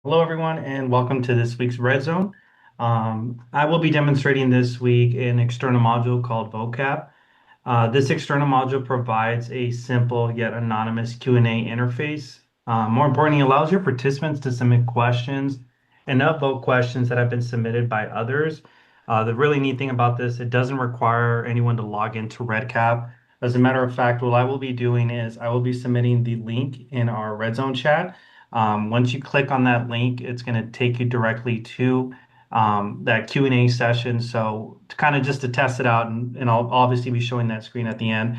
Hello, everyone, and welcome to this week's Red Zone. I will be demonstrating this week an external module called VoteCap. This external module provides a simple yet anonymous Q&A interface. More importantly, allows your participants to submit questions and upvote questions that have been submitted by others. The really neat thing about this, it doesn't require anyone to log into RedCap. As a matter of fact, what I will be doing is I will be submitting the link in our Red Zone chat. Once you click on that link, it's going to take you directly to that Q&A session. So to kind of just to test it out, and I'll obviously be showing that screen at the end.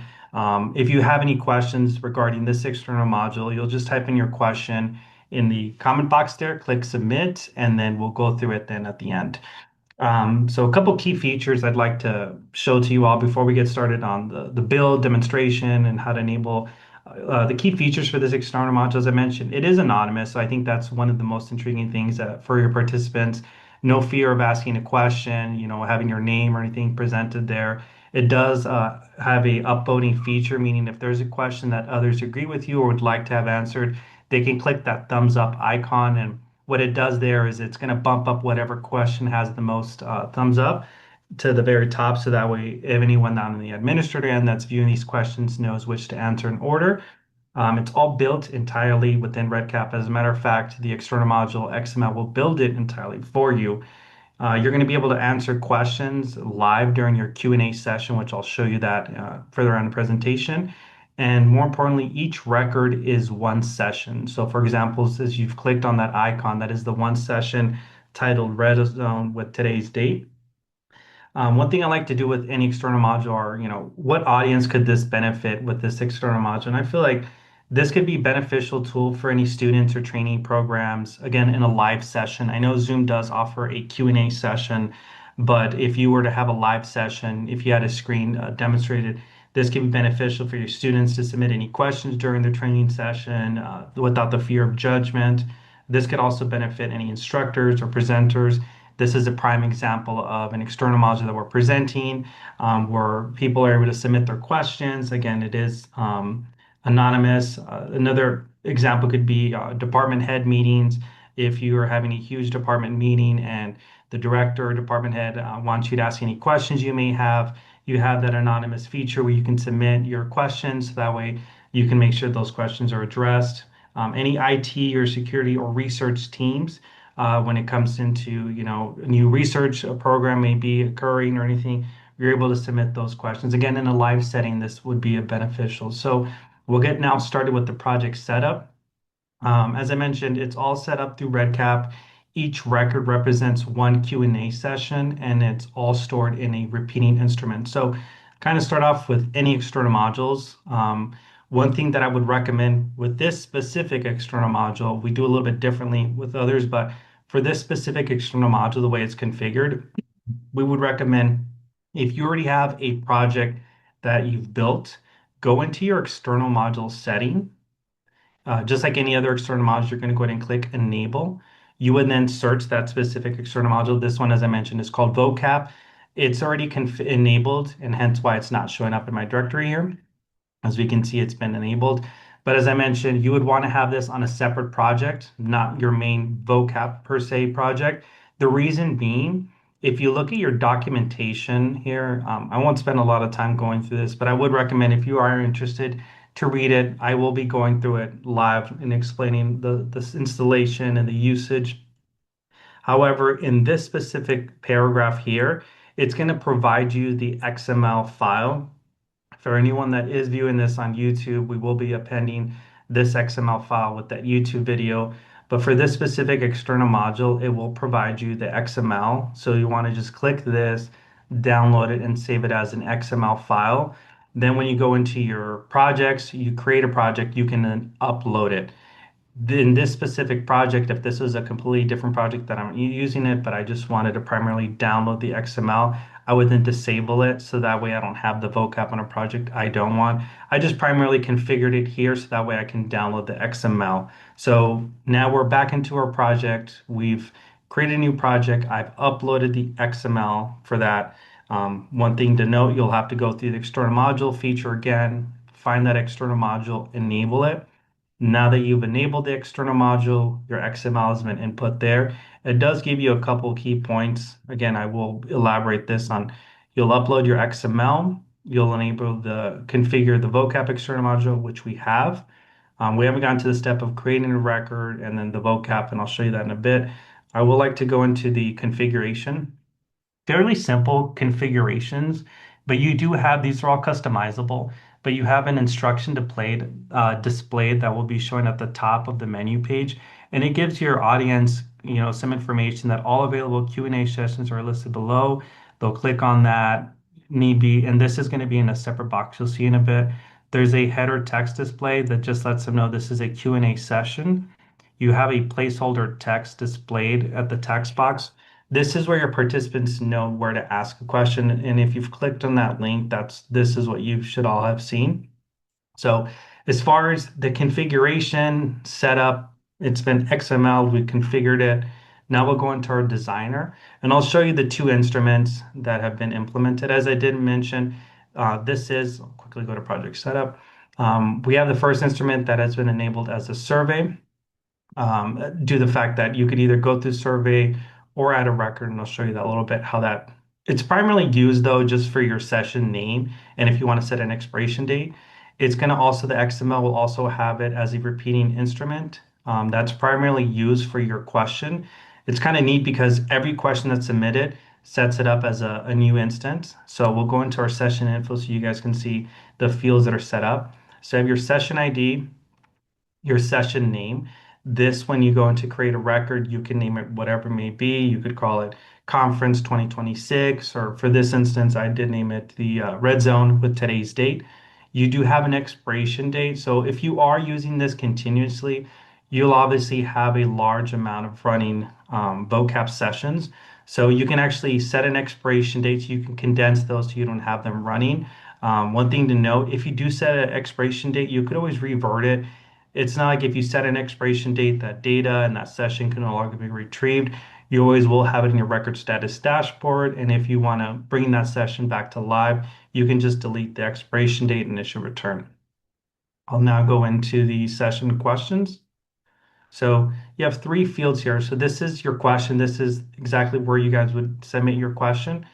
If you have any questions regarding this external module, you'll just type in your question in the comment box there, click submit, and then we'll go through it then at the end. So a couple key features I'd like to show to you all before we get started on the build demonstration and how to enable the key features for this external module. As I mentioned, it is anonymous, so I think that's one of the most intriguing things for your participants. No fear of asking a question, having your name or anything presented there. It does have a upvoting feature, meaning if there's a question that others agree with you or would like to have answered, they can click that thumbs up icon, and what it does there is it's going to bump up whatever question has the most thumbs up to the very top. So that way, if anyone on the administrator end that's viewing these questions knows which to answer in order. It's all built entirely within RedCap. As a matter of fact, the external module XML will build it entirely for you. You're going to be able to answer questions live during your Q&A session, which I'll show you that further on in the presentation. And more importantly, each record is one session. So for example, as you've clicked on that icon, that is the one session titled Red Zone with today's date. One thing I like to do with any external module are, what audience could this benefit with this external module? And I feel like this could be beneficial tool for any students or training programs, again, in a live session. I know Zoom does offer a Q&A session, but if you were to have a live session, if you had a screen demonstrated, this could be beneficial for your students to submit any questions during the training session without the fear of judgment. This could also benefit any instructors or presenters. This is a prime example of an external module that we're presenting, where people are able to submit their questions. Again, it is anonymous. Another example could be department head meetings. If you are having a huge department meeting and the director or department head wants you to ask any questions you may have, you have that anonymous feature where you can submit your questions. So that way you can make sure those questions are addressed. Any IT or security or research teams, when it comes into, a new research program may be occurring or anything, you're able to submit those questions. Again, in a live setting, this would be a beneficial. So we'll get now started with the project setup. As I mentioned, it's all set up through RedCap. Each record represents one Q&A session, and it's all stored in a repeating instrument. So kind of start off with any external modules. One thing that I would recommend with this specific external module, we do a little bit differently with others, but for this specific external module, the way it's configured, we would recommend if you already have a project that you've built, go into your external module setting. Just like any other external module, you're going to go ahead and click enable. You would then search that specific external module. This one, as I mentioned, is called VoteCap. It's already enabled, and hence why it's not showing up in my directory here. As we can see, it's been enabled. But as I mentioned, you would want to have this on a separate project, not your main VoteCap per se project. The reason being, if you look at your documentation here, I won't spend a lot of time going through this, but I would recommend if you are interested to read it, I will be going through it live and explaining the installation and the usage. However, in this specific paragraph here, it's going to provide you the XML file. For anyone that is viewing this on YouTube, we will be appending this XML file with that YouTube video. But for this specific external module, it will provide you the XML. So you want to just click this, download it, and save it as an XML file. Then when you go into your projects, you create a project, you can then upload it. In this specific project, if this is a completely different project that I'm using it, but I just wanted to primarily download the XML, I would then disable it so that way I don't have the vocab on a project I don't want. I just primarily configured it here so that way I can download the XML. So now we're back into our project. We've created a new project. I've uploaded the XML for that. One thing to note, you'll have to go through the external module feature again, find that external module, enable it. Now that you've enabled the external module, your XML has been input there. It does give you a couple key points. Again, I will elaborate this on, you'll upload your XML, you'll enable the configure the vocab external module, which we have. We haven't gotten to the step of creating a record and then the vocab, and I'll show you that in a bit. I would like to go into the configuration. Fairly simple configurations, but you do have, these are all customizable, but you have an instruction displayed that will be showing at the top of the menu page, and it gives your audience, some information that all available Q&A sessions are listed below. They'll click on that, need be, and this is going to be in a separate box you'll see in a bit. There's a header text display that just lets them know this is a Q&A session. You have a placeholder text displayed at the text box. This is where your participants know where to ask a question. And if you've clicked on that link, this is what you should all have seen. So as far as the configuration setup, it's been XML, we configured it. Now we'll go into our designer and I'll show you the two instruments that have been implemented. As I did mention, I'll quickly go to project setup. We have the first instrument that has been enabled as a survey, due to the fact that you could either go through survey or add a record, and I'll show you that a little bit how that it's primarily used though just for your session name and if you want to set an expiration date. It's going to also, the XML will also have it as a repeating instrument. That's primarily used for your question. It's kind of neat because every question that's submitted sets it up as a new instance. So we'll go into our session info so you guys can see the fields that are set up. So you have your session ID, your session name. This, when you go into create a record, you can name it whatever it may be. You could call it Conference 2026, or for this instance, I did name it the Red Zone with today's date. You do have an expiration date. So if you are using this continuously, you'll obviously have a large amount of running vocab sessions. So you can actually set an expiration date so you can condense those so you don't have them running. One thing to note, if you do set an expiration date, you could always revert it. It's not like if you set an expiration date, that data and that session can no longer be retrieved. You always will have it in your record status dashboard. And if you want to bring that session back to live, you can just delete the expiration date and it should return. I'll now go into the session questions. So you have three fields here. So this is your question. This is exactly where you guys would submit your question.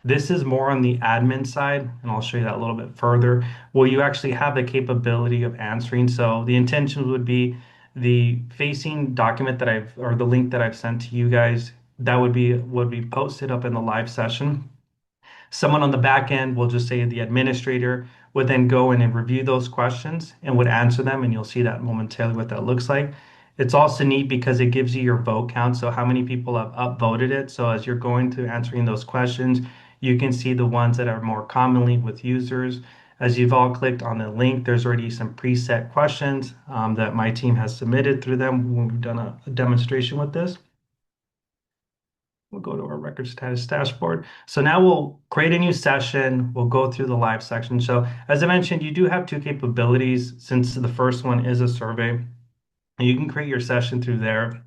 This is more on the admin side, and I'll show you that a little bit further, where you actually have the capability of answering. So the intention would be the facing document or the link that I've sent to you guys, that would be posted up in the live session. Someone on the back end, will just say the administrator, would then go in and review those questions and would answer them, and you'll see that momentarily what that looks like. It's also neat because it gives you your vote count, so how many people have upvoted it. So as you're going through answering those questions, you can see the ones that are more commonly with users. As you've all clicked on the link, there's already some preset questions that my team has submitted through them when we've done a demonstration with this. We'll go to our record status dashboard. So now we'll create a new session. We'll go through the live section. So as I mentioned, you do have two capabilities since the first one is a survey. And you can create your session through there,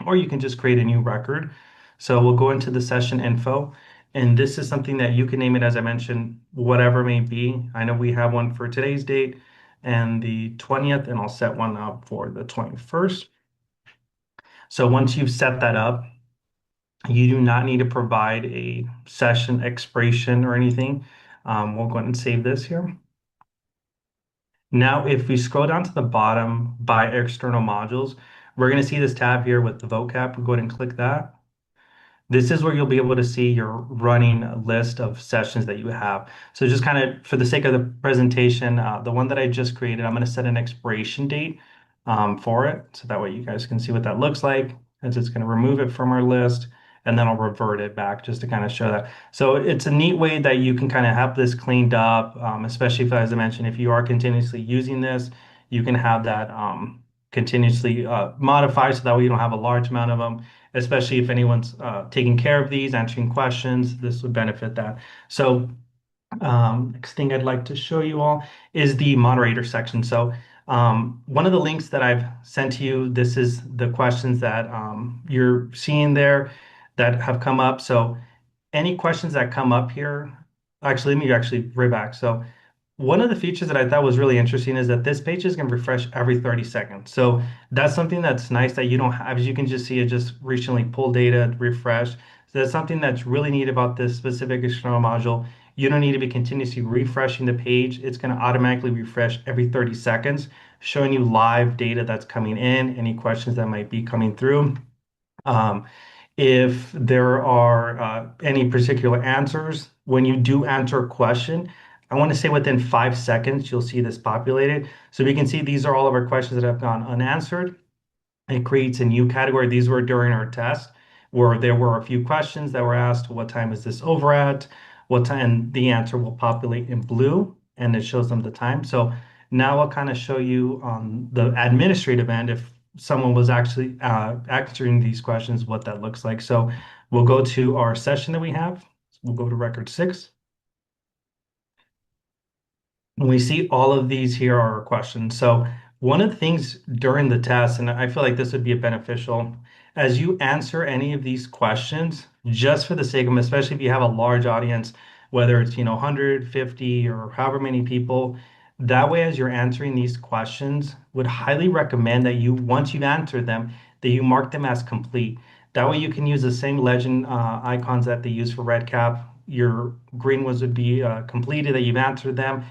or you can just create a new record. So we'll go into the session info. And this is something that you can name it, as I mentioned, whatever may be. I know we have one for today's date and the 20th, and I'll set one up for the 21st. So once you've set that up, you do not need to provide a session expiration or anything. We'll go ahead and save this here. Now, if we scroll down to the bottom by external modules, we're going to see this tab here with the vocab. We'll go ahead and click that. This is where you'll be able to see your running list of sessions that you have. So just kind of for the sake of the presentation, the one that I just created, I'm going to set an expiration date for it. So that way you guys can see what that looks like, as it's going to remove it from our list, and then I'll revert it back just to kind of show that. So it's a neat way that you can kind of have this cleaned up, especially if, as I mentioned, if you are continuously using this, you can have that continuously modified so that way you don't have a large amount of them, especially if anyone's taking care of these, answering questions, this would benefit that. So next thing I'd like to show you all is the moderator section. So one of the links that I've sent to you, this is the questions that you're seeing there that have come up. So any questions that come up here, actually, let me actually right back. So One of the features that I thought was really interesting is that this page is going to refresh every 30 seconds. So that's something that's nice that you don't have. As you can just see, it just recently pulled data, refresh. So that's something that's really neat about this specific external module. You don't need to be continuously refreshing the page. It's going to automatically refresh every 30 seconds, showing you live data that's coming in, any questions that might be coming through. Um, if there are any particular answers, when you do answer a question, I want to say within 5 seconds, you'll see this populated. So we can see these are all of our questions that have gone unanswered. It creates a new category. These were during our test where there were a few questions that were asked. What time is this over at? What time? And the answer will populate in blue and it shows them the time. So now I'll kind of show you on the administrative end if someone was actually answering these questions, what that looks like. So we'll go to our session that we have. We'll go to record 6. And we see all of these here are our questions. So one of the things during the test, and I feel like this would be beneficial, as you answer any of these questions, just for the sake of them, especially if you have a large audience, whether it's, 150 or however many people, that way, as you're answering these questions, would highly recommend that you, once you've answered them, that you mark them as complete. That way you can use the same legend icons that they use for RedCap. Your green ones would be completed, that you've answered them.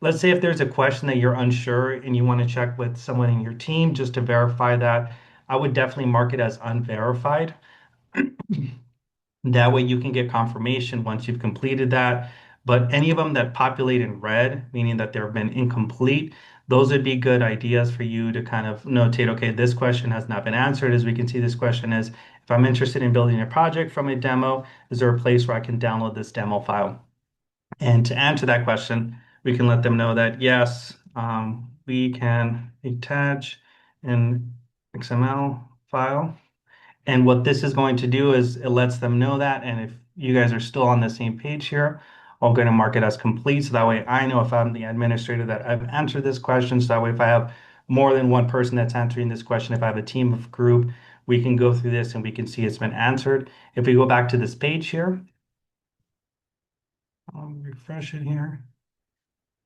Let's say if there's a question that you're unsure and you want to check with someone in your team just to verify that, I would definitely mark it as unverified. That way you can get confirmation once you've completed that. But any of them that populate in red, meaning that they've been incomplete, those would be good ideas for you to kind of notate, okay, this question has not been answered. As we can see, this question is, if I'm interested in building a project from a demo, is there a place where I can download this demo file? And to answer that question, we can let them know that yes, we can attach an XML file. And what this is going to do is it lets them know that. And if you guys are still on the same page here, I'm going to mark it as complete. So that way I know if I'm the administrator that I've answered this question. So that way if I have more than one person that's answering this question, if I have a team of group, we can go through this and we can see it's been answered. If we go back to this page here, I'll refresh it here.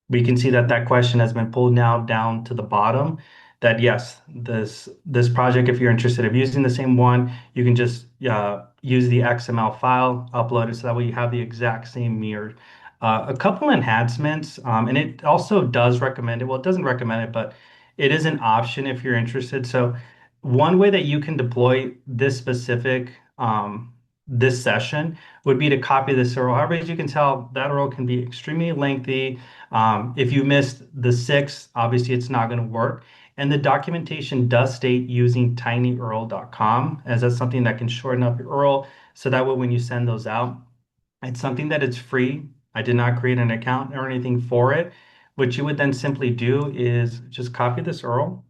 We can see that that question has been pulled now down to the bottom. That yes, this project, if you're interested in using the same one, you can just use the XML file, upload it, so that way you have the exact same mirror. A couple enhancements, and it also does recommend it. Well, it doesn't recommend it, but it is an option if you're interested. So one way that you can deploy this specific this session would be to copy this URL. However, as you can tell, that URL can be extremely lengthy. If you missed the 6, obviously it's not going to work. And the documentation does state using tinyurl.com, as that's something that can shorten up your URL. So that way, when you send those out, it's something that it's free. I did not create an account or anything for it. What you would then simply do is just copy this URL.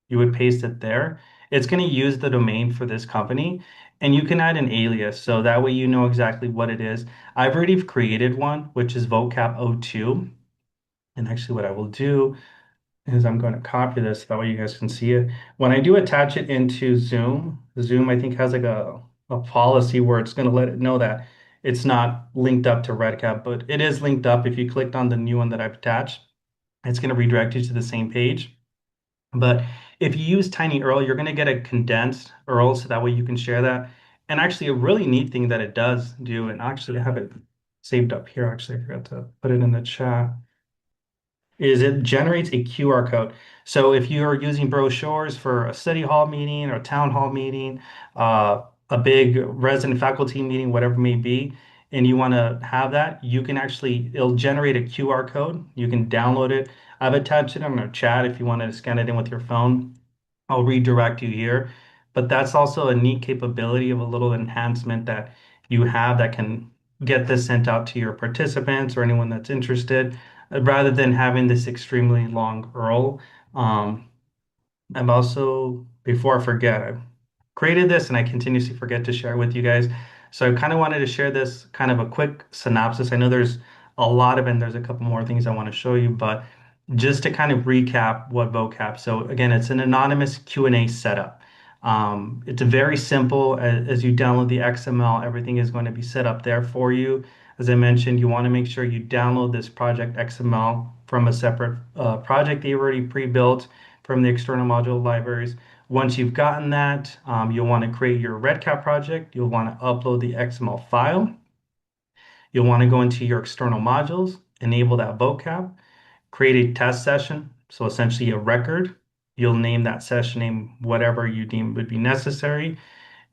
You would paste it there. It's going to use the domain for this company, and you can add an alias. So that way you know exactly what it is. I've already created one, which is VoteCap02. And actually what I will do is I'm going to copy this, that way you guys can see it. When I do attach it into Zoom, Zoom I think has like a policy where it's going to let it know that it's not linked up to RedCap, but it is linked up. If you clicked on the new one that I've attached, it's going to redirect you to the same page. But if you use tinyurl, you're going to get a condensed URL, so that way you can share that. And actually, a really neat thing that it does do, and actually I have it saved up here. Actually, I forgot to put it in the chat, is it generates a QR code. So if you're using brochures for a city hall meeting or a town hall meeting, a big resident faculty meeting, whatever it may be, and you want to have that, you can actually, it'll generate a QR code. You can download it. I've attached it on our chat if you want to scan it in with your phone. I'll redirect you here. But that's also a neat capability of a little enhancement that you have that can get this sent out to your participants or anyone that's interested, rather than having this extremely long URL. Um, I'm also, before I forget, I created this and I continuously forget to share it with you guys. So I kind of wanted to share this kind of a quick synopsis. I know there's a lot of it, and there's a couple more things I want to show you, but just to kind of recap what VoteCap. So again, it's an anonymous Q&A setup. It's very simple. As you download the XML, everything is going to be set up there for you. As I mentioned, you want to make sure you download this project XML from a separate project that you already pre-built from the external module libraries. Once you've gotten that, you'll want to create your RedCap project. You'll want to upload the XML file. You'll want to go into your external modules, enable that VoteCap, create a test session. So essentially a record. You'll name that session name whatever you deem would be necessary.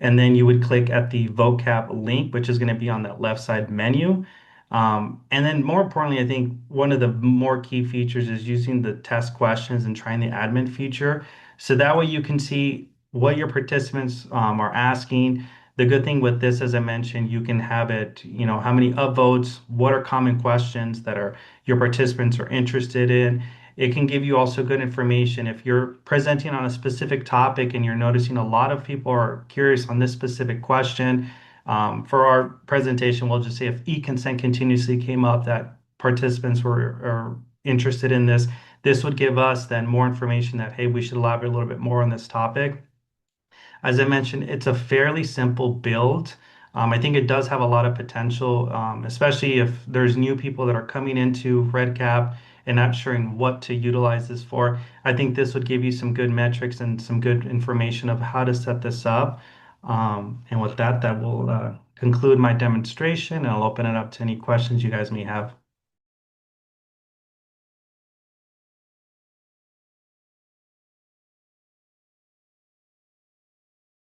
And then you would click at the vocab link, which is going to be on that left side menu. And then more importantly, I think one of the more key features is using the test questions and trying the admin feature. So that way you can see what your participants are asking. The good thing with this, as I mentioned, you can have it, how many upvotes, what are common questions that are your participants are interested in. It can give you also good information if you're presenting on a specific topic and you're noticing a lot of people are curious on this specific question. For our presentation, we'll just say if e-consent continuously came up that participants were are interested in this, this would give us then more information that, hey, we should elaborate a little bit more on this topic. As I mentioned, it's a fairly simple build. I think it does have a lot of potential, especially if there's new people that are coming into RedCap and not sure what to utilize this for. I think this would give you some good metrics and some good information of how to set this up. And with that, that will conclude my demonstration, and I'll open it up to any questions you guys may have.